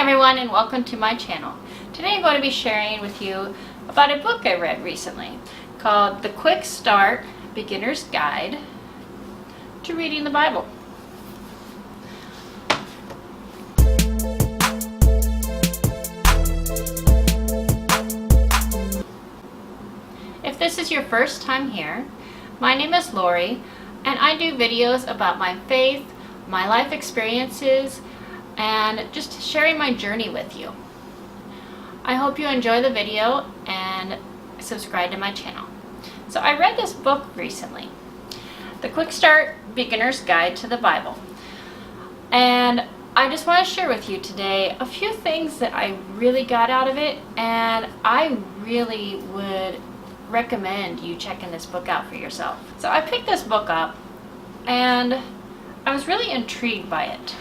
everyone, and welcome to my channel. Today I'm going to be sharing with you about a book I read recently called The Quick Start Beginner's Guide to Reading the Bible. If this is your first time here, my name is Lori, and I do videos about my faith, my life experiences, and just sharing my journey with you. I hope you enjoy the video and subscribe to my channel. So I read this book recently, The Quick Start Beginner's Guide to the Bible. And I just want to share with you today a few things that I really got out of it, and I really would recommend you checking this book out for yourself. So I picked this book up and I was really intrigued by it.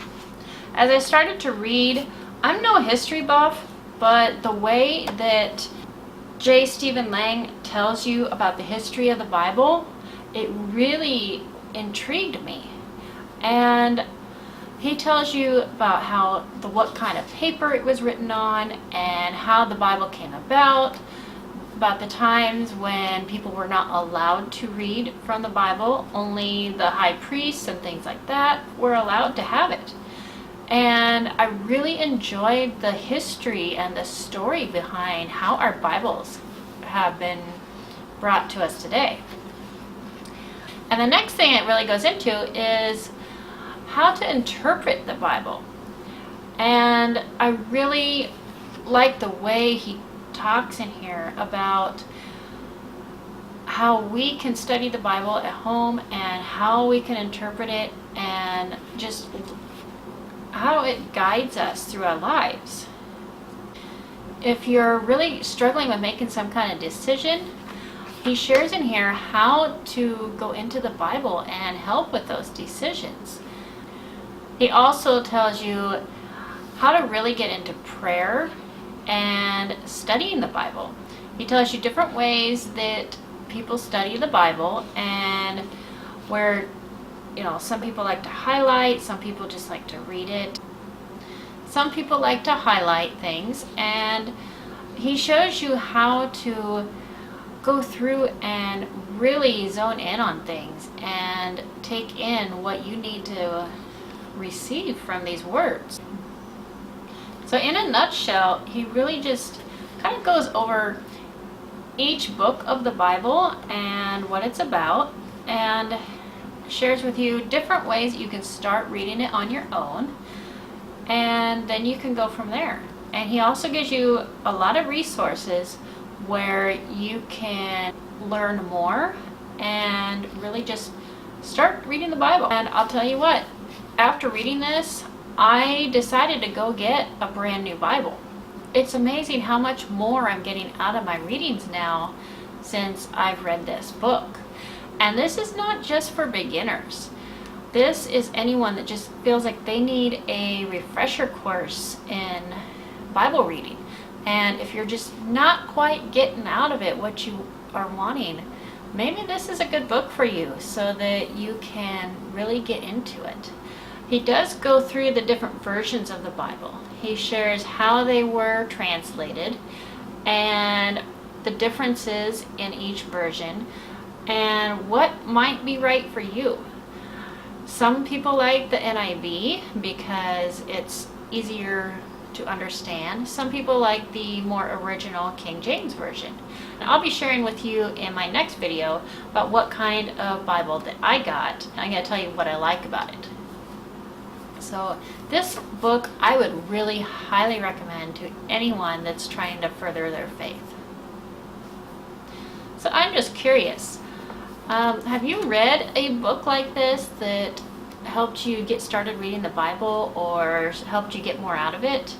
As I started to read, I'm no history buff, but the way that J. Stephen Lang tells you about the history of the Bible, it really intrigued me. And he tells you about what kind of paper it was written on and how the Bible came about the times when people were not allowed to read from the Bible. Only the high priests and things like that were allowed to have it. And I really enjoyed the history and the story behind how our Bibles have been brought to us today. And the next thing it really goes into is how to interpret the Bible. And I really like the way he talks in here about how we can study the Bible at home and how we can interpret it and just how it guides us through our lives. If you're really struggling with making some kind of decision, he shares in here how to go into the Bible and help with those decisions. He also tells you how to really get into prayer and studying the Bible. He tells you different ways that people study the Bible, and where some people like to highlight, some people just like to read it. Some people like to highlight things, and he shows you how to go through and really zone in on things and take in what you need to receive from these words. So in a nutshell, he really just kind of goes over each book of the Bible and what it's about, and shares with you different ways that you can start reading it on your own, and then you can go from there. And he also gives you a lot of resources where you can learn more and really just start reading the Bible. And I'll tell you what, after reading this, I decided to go get a brand new Bible. It's amazing how much more I'm getting out of my readings now since I've read this book. And this is not just for beginners. This is anyone that just feels like they need a refresher course in Bible reading. And if you're just not quite getting out of it what you are wanting, maybe this is a good book for you so that you can really get into it. He does go through the different versions of the Bible. He shares how they were translated and the differences in each version, and what might be right for you. Some people like the NIV because it's easier to understand. Some people like the more original King James Version. I'll be sharing with you in my next video about what kind of Bible that I got. I'm going to tell you what I like about it. So this book I would really highly recommend to anyone that's trying to further their faith. So I'm just curious. Have you read a book like this that helped you get started reading the Bible or helped you get more out of it?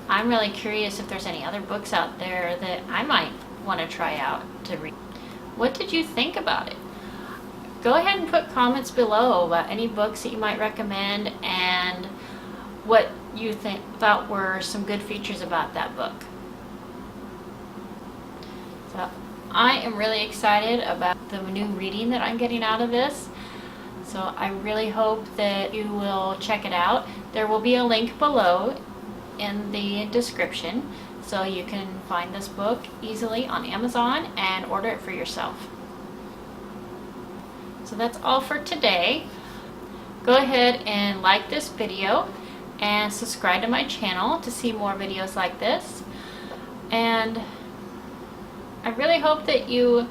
I'm really curious if there's any other books out there that I might want to try out to read. What did you think about it? Go ahead and put comments below about any books that you might recommend and what you thought were some good features about that book. So I am really excited about the new reading that I'm getting out of this. So I really hope that you will check it out. There will be a link below in the description so you can find this book easily on Amazon and order it for yourself. So that's all for today. Go ahead and like this video and subscribe to my channel to see more videos like this. And I really hope that you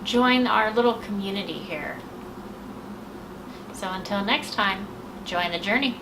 join our little community here. So until next time, join the journey.